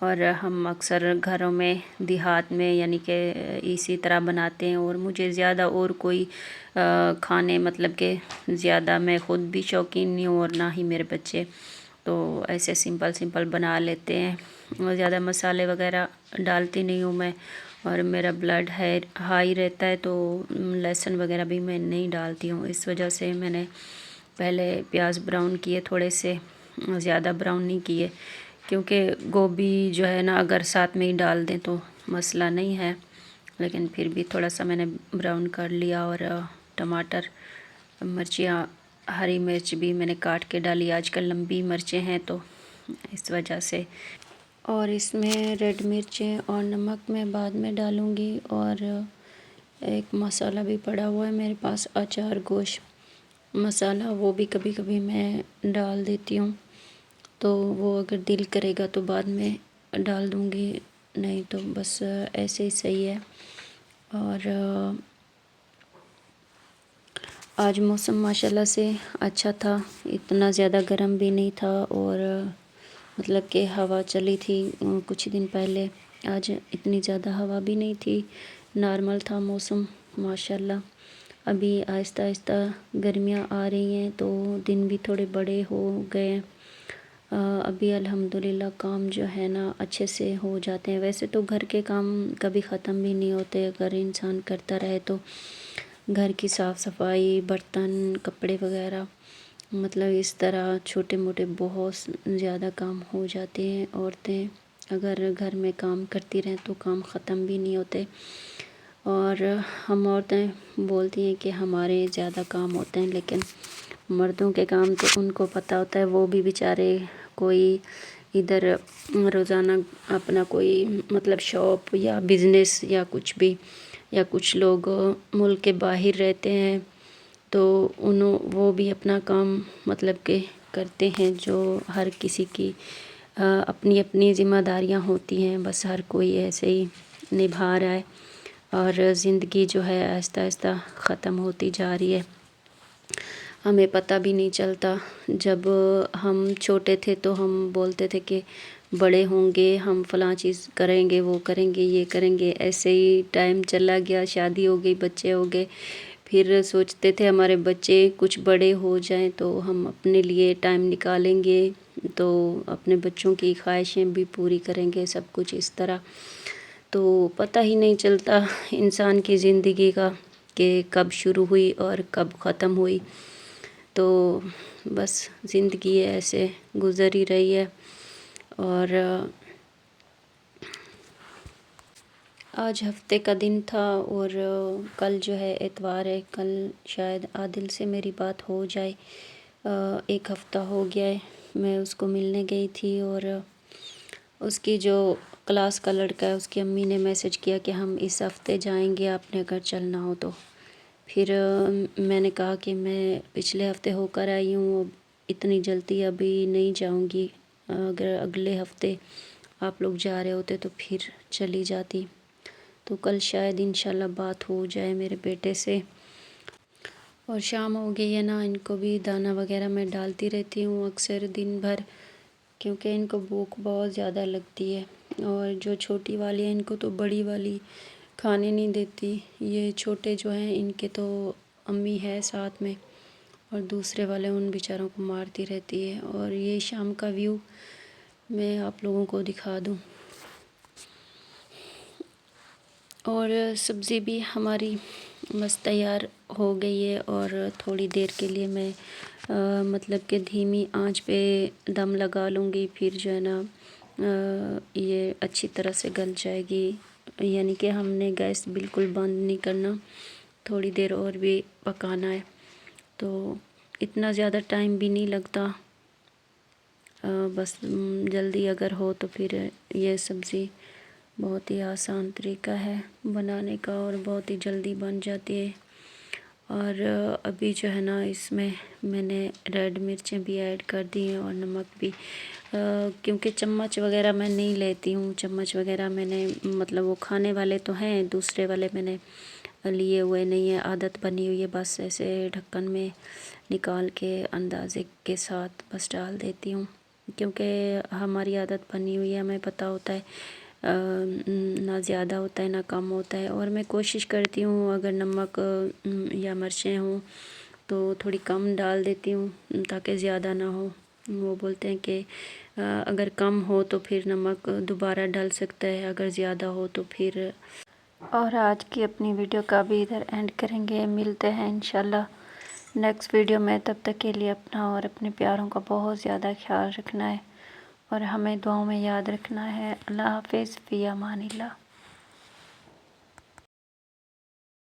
اور ہم اکثر گھروں میں دیہات میں یعنی کہ اسی طرح بناتے ہیں، اور مجھے زیادہ اور کوئی کھانے مطلب کہ زیادہ میں خود بھی شوقین نہیں ہوں اور نہ ہی میرے بچے، تو ایسے سمپل بنا لیتے ہیں، اور زیادہ مسالے وغیرہ ڈالتی نہیں ہوں میں، اور میرا بلڈ ہائی رہتا ہے تو لہسن وغیرہ بھی میں نہیں ڈالتی ہوں، اس وجہ سے میں نے پہلے پیاز براؤن کیے تھوڑے سے، زیادہ براؤن نہیں کیے، کیونکہ گوبھی جو ہے نا اگر ساتھ میں ہی ڈال دیں تو مسئلہ نہیں ہے، لیکن پھر بھی تھوڑا سا میں نے براؤن کر لیا، اور ٹماٹر، مرچیاں، ہری مرچ بھی میں نے کاٹ کے ڈالی، آج کل لمبی مرچیں ہیں تو اس وجہ سے، اور اس میں ریڈ مرچیں اور نمک میں بعد میں ڈالوں گی، اور ایک مسالہ بھی پڑا ہوا ہے میرے پاس، اچار گوشت مسالہ، وہ بھی کبھی کبھی میں ڈال دیتی ہوں، تو وہ اگر دل کرے گا تو بعد میں ڈال دوں گی، نہیں تو بس ایسے ہی صحیح ہے۔ اور آج موسم ماشاءاللہ سے اچھا تھا، اتنا زیادہ گرم بھی نہیں تھا، اور مطلب کہ ہوا چلی تھی کچھ دن پہلے، آج اتنی زیادہ ہوا بھی نہیں تھی، نارمل تھا موسم ماشاءاللہ۔ ابھی آہستہ آہستہ گرمیاں آ رہی ہیں تو دن بھی تھوڑے بڑے ہو گئے ہیں، ابھی الحمدللہ کام جو ہے نا اچھے سے ہو جاتے ہیں، ویسے تو گھر کے کام کبھی ختم بھی نہیں ہوتے اگر انسان کرتا رہے تو، گھر کی صاف صفائی، برتن، کپڑے وغیرہ، مطلب اس طرح چھوٹے موٹے بہت زیادہ کام ہو جاتے ہیں، عورتیں اگر گھر میں کام کرتی رہیں تو کام ختم بھی نہیں ہوتے، اور ہم عورتیں بولتی ہیں کہ ہمارے زیادہ کام ہوتے ہیں، لیکن مردوں کے کام تو ان کو پتہ ہوتا ہے، وہ بھی بیچارے کوئی ادھر روزانہ اپنا کوئی مطلب شاپ یا بزنس یا کچھ بھی، یا کچھ لوگ ملک کے باہر رہتے ہیں تو وہ بھی اپنا کام مطلب کہ کرتے ہیں، جو ہر کسی کی اپنی اپنی ذمہ داریاں ہوتی ہیں، بس ہر کوئی ایسے ہی نبھا رہا ہے، اور زندگی جو ہے آہستہ آہستہ ختم ہوتی جا رہی ہے، ہمیں پتہ بھی نہیں چلتا، جب ہم چھوٹے تھے تو ہم بولتے تھے کہ بڑے ہوں گے ہم فلاں چیز کریں گے، وہ کریں گے، یہ کریں گے، ایسے ہی ٹائم چلا گیا، شادی ہو گئی، بچے ہو گئے، پھر سوچتے تھے ہمارے بچے کچھ بڑے ہو جائیں تو ہم اپنے لیے ٹائم نکالیں گے، تو اپنے بچوں کی خواہشیں بھی پوری کریں گے، سب کچھ اس طرح، تو پتہ ہی نہیں چلتا انسان کی زندگی کا کہ کب شروع ہوئی اور کب ختم ہوئی، تو بس زندگی ایسے گزر ہی رہی ہے۔ اور آج ہفتے کا دن تھا، اور کل جو ہے اتوار ہے، کل شاید عادل سے میری بات ہو جائے، ایک ہفتہ ہو گیا ہے، میں اس کو ملنے گئی تھی، اور اس کی جو کلاس کا لڑکا ہے اس کی امی نے میسج کیا کہ ہم اس ہفتے جائیں گے، آپ نے اگر چلنا ہو تو، پھر میں نے کہا کہ میں پچھلے ہفتے ہو کر آئی ہوں، اتنی جلدی ابھی نہیں جاؤں گی، اگر اگلے ہفتے آپ لوگ جا رہے ہوتے تو پھر چلی جاتی، تو کل شاید انشاءاللہ بات ہو جائے میرے بیٹے سے۔ اور شام ہو گئی ہے نا، ان کو بھی دانہ وغیرہ میں ڈالتی رہتی ہوں اکثر دن بھر، کیونکہ ان کو بھوک بہت زیادہ لگتی ہے، اور جو چھوٹی والی ہے ان کو تو بڑی والی کھانے نہیں دیتی، یہ چھوٹے جو ہیں ان کے تو امی ہے ساتھ میں، اور دوسرے والے ان بیچاروں کو مارتی رہتی ہے، اور یہ شام کا ویو میں آپ لوگوں کو دکھا دوں، اور سبزی بھی ہماری بس تیار ہو گئی ہے، اور تھوڑی دیر کے لیے میں مطلب کہ دھیمی آنچ پہ دم لگا لوں گی، پھر جو ہے نا یہ اچھی طرح سے گل جائے گی، یعنی کہ ہم نے گیس بالکل بند نہیں کرنا، تھوڑی دیر اور بھی پکانا ہے، تو اتنا زیادہ ٹائم بھی نہیں لگتا، بس جلدی اگر ہو تو پھر یہ سبزی بہت ہی آسان طریقہ ہے بنانے کا، اور بہت ہی جلدی بن جاتی ہے، اور ابھی جو ہے نا اس میں نے ریڈ مرچیں بھی ایڈ کر دی ہیں، اور نمک بھی، کیونکہ چمچ وغیرہ میں نہیں لیتی ہوں، چمچ وغیرہ میں نے مطلب وہ کھانے والے تو ہیں، دوسرے والے میں نے لیے ہوئے نہیں ہیں، عادت بنی ہوئی ہے، بس ایسے ڈھکن میں نکال کے اندازے کے ساتھ بس ڈال دیتی ہوں، کیونکہ ہماری عادت بنی ہوئی ہے، ہمیں پتہ ہوتا ہے نہ زیادہ ہوتا ہے نہ کم ہوتا ہے، اور میں کوشش کرتی ہوں اگر نمک یا مرچیں ہوں تو تھوڑی کم ڈال دیتی ہوں تاکہ زیادہ نہ ہو۔ وہ بولتے ہیں کہ اگر کم ہو تو پھر نمک دوبارہ ڈال سکتا ہے، اگر زیادہ ہو تو پھر۔ اور آج کی اپنی ویڈیو کا بھی ادھر اینڈ کریں گے، ملتے ہیں انشاءاللہ نیکسٹ ویڈیو میں۔ تب تک کے لیے اپنا اور اپنے پیاروں کا بہت زیادہ خیال رکھنا ہے، اور ہمیں دعاؤں میں یاد رکھنا ہے۔ اللہ حافظ، فی امان اللہ۔